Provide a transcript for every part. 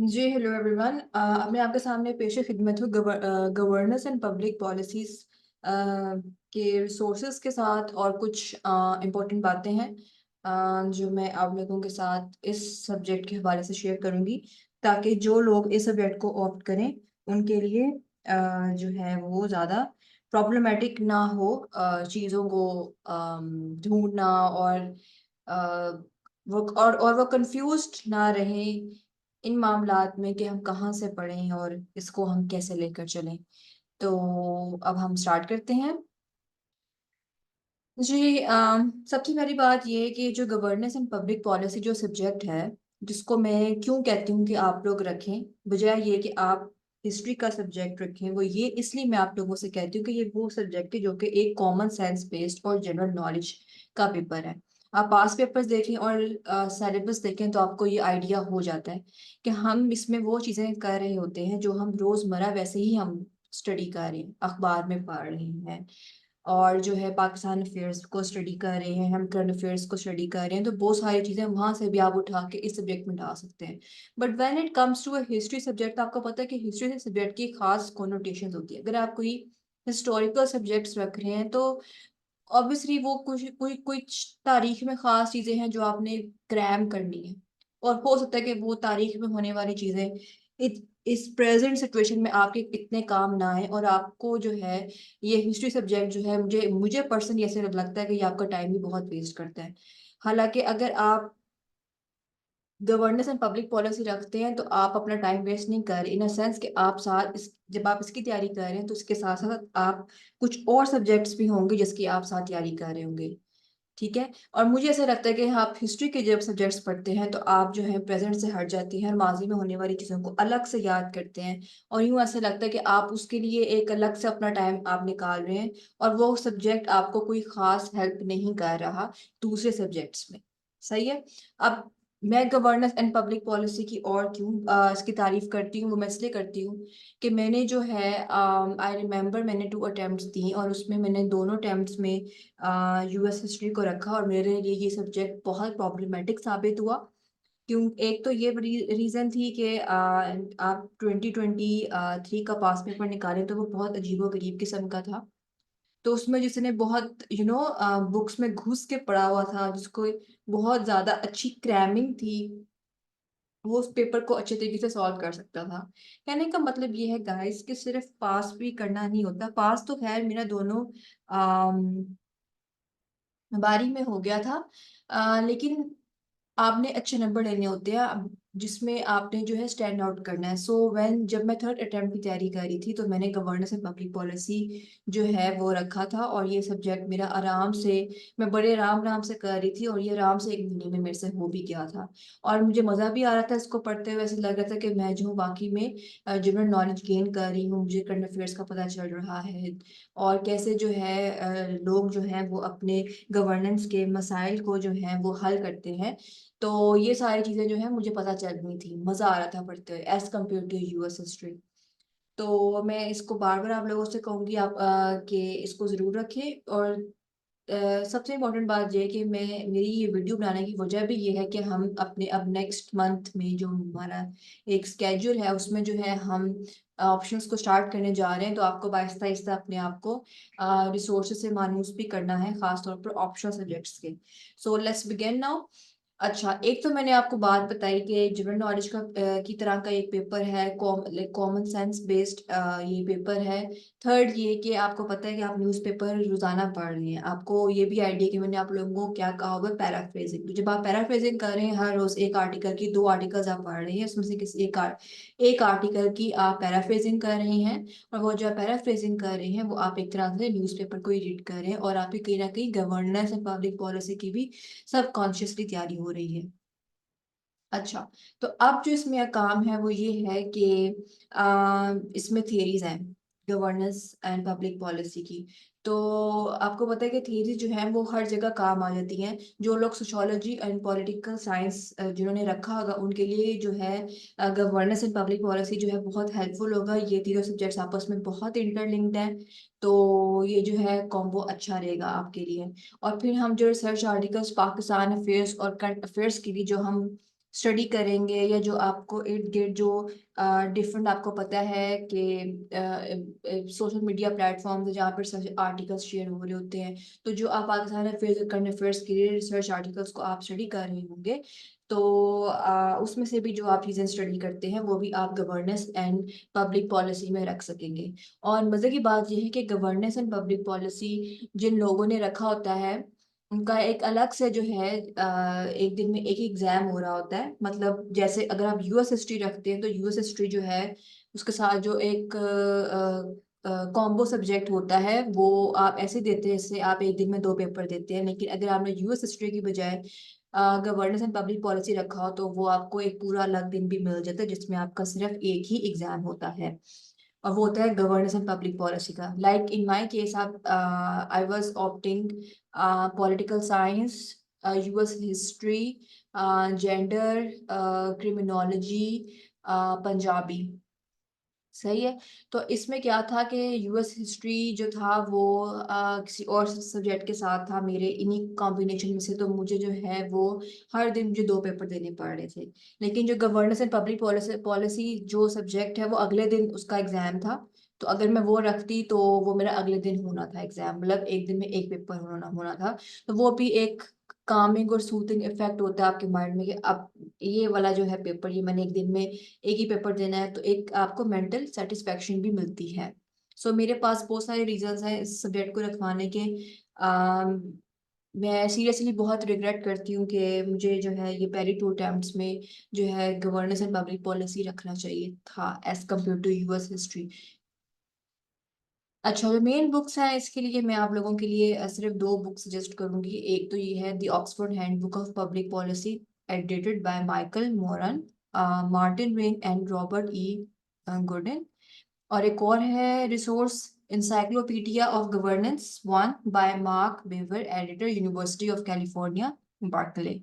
जी hello everyone. अब मैं आपके सामने पेश खिदमत हूँ गवर्नेंस एंड पब्लिक पॉलिसीज के रिसोर्सेज के साथ और कुछ इम्पोर्टेंट बातें हैं जो मैं आप लोगों के साथ इस सब्जेक्ट के हवाले से शेयर करूंगी, ताकि जो लोग इस सब्जेक्ट को ऑप्ट करें उनके लिए जो है वो ज़्यादा प्रॉब्लमेटिक ना हो, चीज़ों को ढूंढना और वो कंफ्यूज्ड ना रहें इन मामलात में कि हम कहाँ से पढ़ें और इसको हम कैसे लेकर चलें। तो अब हम स्टार्ट करते हैं। जी सबसे पहली बात ये है कि जो गवर्नेंस एंड पब्लिक पॉलिसी जो सब्जेक्ट है, जिसको मैं क्यों कहती हूँ कि आप लोग रखें बजाय ये कि आप हिस्ट्री का सब्जेक्ट रखें, वो ये इसलिए मैं आप लोगों से कहती हूँ कि ये वो सब्जेक्ट है जो कि एक कॉमन सेंस बेस्ड और जनरल नॉलेज का पेपर है। आप पास पेपर्स देखें और सिलेबस देखें तो आपको ये आइडिया हो जाता है कि हम इसमें वो चीज़ें कर रहे होते हैं जो हम रोज़मर्रा वैसे ही हम स्टडी कर रहे हैं, अखबार में पढ़ रहे हैं, और जो है पाकिस्तान अफेयर्स को स्टडी कर रहे हैं, हम करंट अफेयर्स को स्टडी कर रहे हैं, तो बहुत सारी चीज़ें वहां से भी आप उठा के इस सब्जेक्ट में डाल सकते हैं। But when it comes to a history subject, तो आपको पता है कि हिस्ट्री सब्जेक्ट की खास कोनोटेशन होती है। अगर आप कोई हिस्टोरिकल सब्जेक्ट्स रख रहे हैं तो ऑब्वियसली वो कुछ तारीख में खास चीजें हैं जो आपने क्रैम करनी है, और हो सकता है कि वो तारीख में होने वाली चीजें इस प्रेजेंट सिचुएशन में आपके इतने काम ना आए, और आपको जो है ये हिस्ट्री सब्जेक्ट जो है, मुझे मुझे पर्सनली ऐसे लगता है कि ये आपका टाइम भी बहुत वेस्ट करता है। हालांकि अगर आप गवर्नेंस एंड पब्लिक पॉलिसी रखते हैं तो आप अपना टाइम वेस्ट नहीं कर रहे, इन अ सेंस कि आप साथ जब आप इसकी तैयारी कर रहे हैं तो इसके साथ साथ आप कुछ और सब्जेक्ट्स भी होंगे जिसकी आप साथ तैयारी कर रहे होंगे। ठीक है। और मुझे ऐसा लगता है कि आप हिस्ट्री के जब सब्जेक्ट्स पढ़ते हैं तो आप जो है प्रेजेंट से हट जाते हैं, माजी में होने वाली चीज़ों को अलग से याद करते हैं, और यूं ऐसा लगता है कि आप उसके लिए एक अलग से अपना टाइम आप निकाल रहे हैं, और वो सब्जेक्ट आपको कोई खास हेल्प नहीं कर रहा दूसरे सब्जेक्ट्स में। सही है। अब मैं गवर्नेंस एंड पब्लिक पॉलिसी की और क्यों इसकी तारीफ करती हूँ, वो मैं इसलिए करती हूँ कि मैंने जो है आई रिमेम्बर मैंने 2 अटेम्प्ट्स दी, और उसमें मैंने दोनों अटेम्प्ट्स में यूएस हिस्ट्री को रखा, और मेरे लिए ये सब्जेक्ट बहुत प्रॉब्लमेटिक साबित हुआ। क्यों? एक तो ये रीजन थी कि आप 2023 का पास पेपर निकालें तो वो बहुत अजीबोगरीब किस्म का था। तो उसमें जिसने बहुत बुक्स में घुस के पढ़ा हुआ था, जिसको बहुत ज्यादा अच्छी क्रैमिंग थी, वो उस पेपर को अच्छे तरीके से सॉल्व कर सकता था। कहने का मतलब ये है गाइस कि सिर्फ पास भी करना नहीं होता। पास तो खैर मेरा दोनों बारी में हो गया था, लेकिन आपने अच्छे नंबर लेने होते हैं जिसमें आपने जो है स्टैंड आउट करना है। सो व्हेन जब मैं थर्ड अटेम्प्ट की तैयारी कर रही थी तो मैंने गवर्नेंस एंड पब्लिक पॉलिसी जो है वो रखा था, और ये सब्जेक्ट मेरा आराम से, मैं बड़े आराम आराम से कर रही थी, और ये आराम से 1 महीने में मेरे से हो भी गया था। और मुझे मज़ा भी आ रहा था इसको पढ़ते हुए, ऐसे लग रहा था कि मैं जो हूँ बाकी में जनरल नॉलेज गेन कर रही हूँ, मुझे करंट अफेयर्स का पता चल रहा है, और कैसे जो है लोग जो हैं वो अपने गवर्नेंस के मसाइल को जो है वो हल करते हैं। तो ये सारी चीजें जो है मुझे पता चल रही थी, मजा आ रहा था पढ़ते हुए as compare to US history. तो मैं इसको बार बार आप लोगों से कहूंगी आप कि इसको जरूर रखें। और सबसे इम्पोर्टेंट बात ये है कि मैं, मेरी ये वीडियो बनाने की वजह भी ये है कि हम अपने अब नेक्स्ट मंथ में जो हमारा एक स्केड्यूल है उसमें जो है हम ऑप्शंस को स्टार्ट करने जा रहे हैं, तो आपको आहिस्ता आहिस्ता अपने आप को रिसोर्सेज से मानूस भी करना है, खासतौर पर ऑप्शनल सब्जेक्ट्स के। So let's begin now. अच्छा, एक तो मैंने आपको बात बताई कि जनरल नॉलेज का की तरह का एक पेपर है, कॉमन सेंस बेस्ड ये पेपर है। थर्ड ये कि आपको पता है कि आप न्यूज़पेपर रोजाना पढ़ रहे हैं, आपको ये भी आइडिया कि मैंने आप लोगों को क्या कहा होगा, पैराफ्रेजिंग। तो जब आप पैराफ्रेजिंग कर रहे हैं, हर रोज एक आर्टिकल की 2 आर्टिकल्स आप पढ़ रहे हैं, उसमें से किसी एक आर्टिकल की आप पैराफ्रेजिंग कर रहे हैं, और वो जो आप पैराफ्रेजिंग कर रहे हैं वो आप एक तरह से न्यूज़पेपर को ही रीड कर रहे हैं, और आपकी कहीं ना कहीं गवर्नेंस एंड पब्लिक पॉलिसी की भी सबकॉन्शियसली तैयारी हो रही है। अच्छा, तो अब जो इसमें काम है वो ये है कि इसमें थियरीज हैं गवर्नेंस एंड पब्लिक पॉलिसी की। तो आपको पता है कि थियरीज जो हैं वो हर जगह काम आ जाती हैं। जो लोग सोशोलॉजी एंड पॉलिटिकल साइंस जिन्होंने रखा होगा उनके लिए जो है गवर्नेंस एंड पब्लिक पॉलिसी जो है बहुत हेल्पफुल होगा। ये तीनों सब्जेक्ट्स आपस में बहुत इंटरलिंक्ड हैं, तो ये जो है कॉम्बो अच्छा रहेगा आपके लिए। और फिर हम जो रिसर्च आर्टिकल्स पाकिस्तान अफेयर्स और करंट अफेयर्स के लिए जो हम स्टडी करेंगे, या जो आपको इर्द गिर्द जो डिफरेंट आपको पता है कि सोशल मीडिया प्लेटफॉर्म्स है जहाँ पर सर्च आर्टिकल्स शेयर हो रहे होते हैं, तो जो आप पाकिस्तान अफेयर्स करंट अफेयर्स के लिए रिसर्च आर्टिकल्स को आप स्टडी कर रहे होंगे, तो उसमें से भी जो आप चीज़ें स्टडी करते हैं वो भी आप गवर्नेंस एंड पब्लिक पॉलिसी में रख सकेंगे। और मज़े की बात यह है कि गवर्नेंस एंड पब्लिक पॉलिसी जिन लोगों ने रखा होता है, उनका एक अलग से जो है एक दिन में एक एग्जाम हो रहा होता है। मतलब जैसे अगर आप यूएस हिस्ट्री रखते हैं तो यूएस हिस्ट्री जो है उसके साथ जो एक कॉम्बो सब्जेक्ट होता है वो आप ऐसे देते हैं जैसे आप एक दिन में 2 पेपर देते हैं। लेकिन अगर आपने यूएस हिस्ट्री की बजाय गवर्नेंस एंड पब्लिक पॉलिसी रखा हो तो वो आपको एक पूरा अलग दिन भी मिल जाता है जिसमें आपका सिर्फ एक ही एग्जाम होता है, और वो होता है गवर्नेंस एंड पब्लिक पॉलिसी का। लाइक इन माय केस आप I was opting political science, US history, gender, criminology, Punjabi. सही है। तो इसमें क्या था कि यूएस हिस्ट्री जो था वो किसी और सब्जेक्ट के साथ था मेरे इन्हीं कॉम्बिनेशन में से, तो मुझे जो है वो हर दिन मुझे 2 पेपर देने पड़ रहे थे। लेकिन जो governance and public policy policy जो सब्जेक्ट है वो अगले दिन उसका एग्जाम था, तो अगर मैं वो रखती तो वो मेरा अगले दिन होना था एग्जाम, मतलब एक दिन में एक पेपर होना होना था। तो वो भी एक कामिंग और सूथिंग इफेक्ट होता है आपके माइंड में कि अब ये वाला जो है पेपर, ये मैंने एक दिन में एक ही पेपर देना है, तो एक आपको मेंटल सेटिस्फेक्शन भी मिलती है। सो मेरे पास बहुत सारे रीजंस हैं इस सब्जेक्ट को रखवाने के। अम, मैं सीरियसली बहुत रिग्रेट करती हूँ कि मुझे जो है ये पहली 2 अटेम्प्ट्स में जो है गवर्नेंस एंड पब्लिक पॉलिसी रखना चाहिए था as compare to US history. अच्छा, जो मेन बुक्स हैं इसके लिए मैं आप लोगों के लिए सिर्फ 2 बुक सजेस्ट करूंगी। एक तो ये है the Oxford handbook of public policy edited by Michael Moran, Martin Rein and Robert E Goodin. और एक और है resource encyclopedia of governance one by Mark Bevir, editor University of California Berkeley.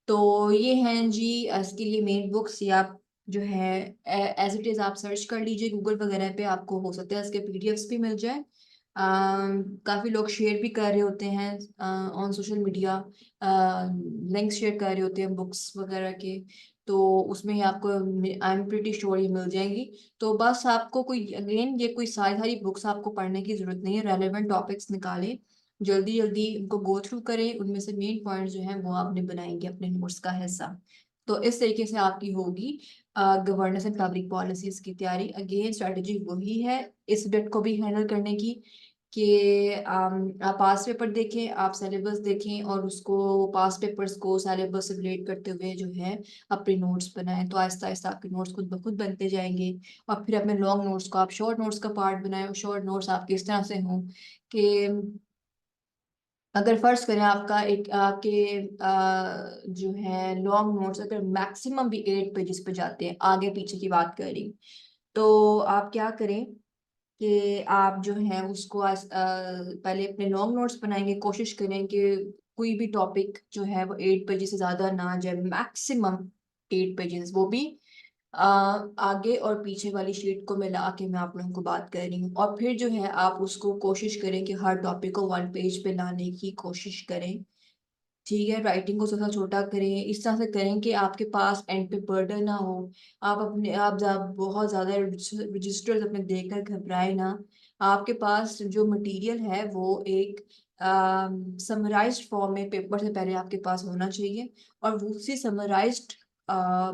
तो ये हैं जी इसके लिए मेन बुक्स। या आप जो है एज इट इज़ आप सर्च कर लीजिए गूगल वगैरह पे, आपको हो सकता है इसके पीडीएफ्स भी मिल जाए। काफ़ी लोग शेयर भी कर रहे होते हैं on social media, links share कर रहे होते हैं बुक्स वगैरह के, तो उसमें ही आपको आई एम प्रिटी श्योर ये मिल जाएंगी। तो बस आपको कोई अगेन ये कोई सारी सारी बुक्स आपको पढ़ने की जरूरत नहीं है, रेलेवेंट टॉपिक्स निकालें, जल्दी जल्दी उनको गो थ्रू करें, उनमें से मेन पॉइंट जो हैं वो आपने बनाएंगे अपने नोट्स का हिस्सा। तो इस तरीके से आपकी होगी गवर्नेंस एंड पब्लिक पॉलिसीज की तैयारी। अगेन स्ट्रेटजी वही है इस सब्जेक्ट को भी हैंडल करने की कि आप पास पेपर देखें, आप सिलेबस देखें और उसको पास पेपर्स को सिलेबस से रिलेट करते हुए जो है अपने नोट्स बनाएं, तो आहिस्ता आहिस्ता आपके नोट्स खुद ब खुद बनते जाएंगे। और फिर अपने लॉन्ग नोट्स को आप शॉर्ट नोट्स का पार्ट बनाएं, और शॉर्ट नोट्स आपके इस तरह से हों कि अगर फर्ज करें आपका एक आपके जो है लॉन्ग नोट्स अगर मैक्सिमम भी 8 पेजेस पे जाते हैं, आगे पीछे की बात करें, तो आप क्या करें कि आप जो है उसको पहले अपने लॉन्ग नोट्स बनाएंगे, कोशिश करें कि कोई भी टॉपिक जो है वो 8 पेजेस से ज़्यादा ना जाए, मैक्सिमम 8 पेजेस, वो भी आगे और पीछे वाली शीट को मिला के मैं आप लोगों को बात कर रही हूँ। और फिर जो है आप उसको कोशिश करें कि हर टॉपिक को 1 पेज पे लाने की कोशिश करें। ठीक है, राइटिंग को थोड़ा छोटा करें, इस तरह से करें कि आपके पास एंड पे बर्डन ना हो। आप अपने बहुत ज़्यादा रजिस्टर्स अपने देखकर घबराए ना। आपके पास जो मटेरियल है वो एक समराइज्ड फॉर्म में पेपर से पहले आपके पास होना चाहिए, और वो उसी समराइज्ड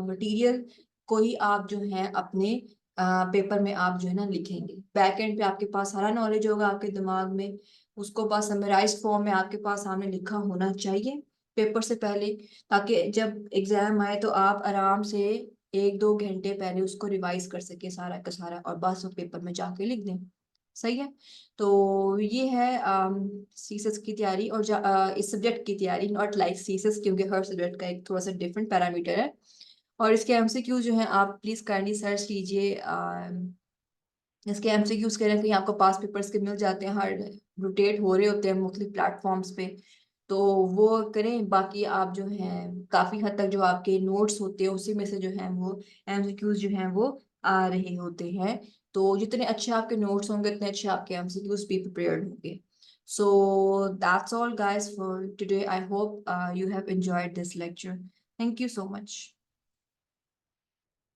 मटेरियल को ही आप जो है अपने पेपर में आप जो है ना लिखेंगे। बैक एंड पे आपके पास सारा नॉलेज होगा आपके दिमाग में, उसको बस समराइज्ड फॉर्म में आपके पास सामने लिखा होना चाहिए पेपर से पहले, ताकि जब एग्जाम आए तो आप आराम से 1-2 घंटे पहले उसको रिवाइज कर सके सारा का सारा, और बस वो पेपर में जाके लिख दें। सही है। तो ये है सीसस की तैयारी, और इस सब्जेक्ट की तैयारी, नॉट लाइक सीसस, क्योंकि हर सब्जेक्ट का एक थोड़ा सा डिफरेंट पैरामीटर है। और इसके एमसीक्यू जो है आप प्लीज काइंडली सर्च कीजिए। इसके एमसीक्यूज कह रहे हैं कि आपको पास पेपर्स के मिल जाते हैं, हर रोटेट हो रहे होते हैं मुख्तलिफ प्लेटफॉर्म्स पे, तो वो करें। बाकी आप जो हैं काफ़ी हद तक जो आपके नोट्स होते हैं उसी में से जो है वो एमसीक्यूज जो हैं वो आ रहे होते हैं। तो जितने अच्छे आपके नोट्स होंगे उतने अच्छे आपके एमसीक्यूज भी प्रिपेयर्ड होंगे। So that's all guys for today. I hope you have enjoyed this lecture. Thank you so much.